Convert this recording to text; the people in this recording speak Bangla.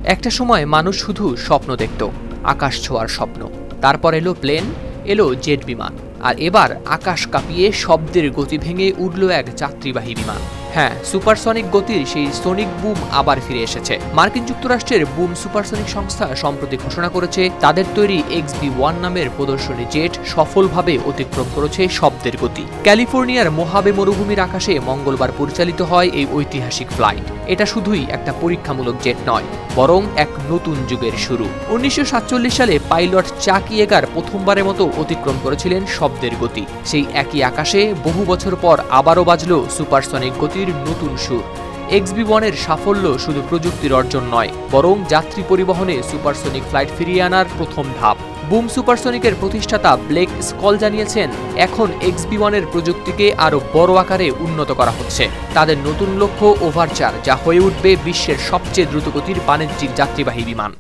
একটা সময় মানুষ শুধু স্বপ্ন দেখত, আকাশ ছোঁয়ার স্বপ্ন। তারপর এলো প্লেন, এলো জেট বিমান, আর এবার আকাশ কাঁপিয়ে শব্দের গতি ভেঙে উড়ল এক যাত্রীবাহী বিমান। হ্যাঁ, সুপারসনিক গতির সেই সোনিক বুম আবার ফিরে এসেছে। মার্কিন যুক্তরাষ্ট্রের বুম সুপারসনিক সংস্থা সম্প্রতি ঘোষণা করেছে তাদের তৈরি XB-1 নামের প্রদর্শনী জেট সফলভাবে অতিক্রম করেছে শব্দের গতি। ক্যালিফোর্নিয়ার মোহাবে মরুভূমির আকাশে মঙ্গলবার পরিচালিত হয় এই ঐতিহাসিক ফ্লাইট। এটা শুধুই একটা পরীক্ষামূলক জেট নয়, বরং এক নতুন যুগের শুরু। 1947 সালে পাইলট চাক ইয়েগার প্রথমবারের মতো অতিক্রম করেছিলেন শব্দের গতি। সেই একই আকাশে বহু বছর পর আবারও বাজল সুপারসনিক গতির নতুন সুর। XB-1 এর সাফল্য শুধু প্রযুক্তির অর্জন নয়, বরং যাত্রী পরিবহনে সুপারসনিক ফ্লাইট ফিরিয়ে আনার প্রথম ধাপ। বুম সুপারসনিকের প্রতিষ্ঠাতা ব্লেক স্কল জানিয়েছেন, এখন XB-1 এর প্রযুক্তিকে আরও বড় আকারে উন্নত করা হচ্ছে। তাদের নতুন লক্ষ্য ওভারচার, যা হয়ে উঠবে বিশ্বের সবচেয়ে দ্রুতগতির বাণিজ্যিক যাত্রীবাহী বিমান।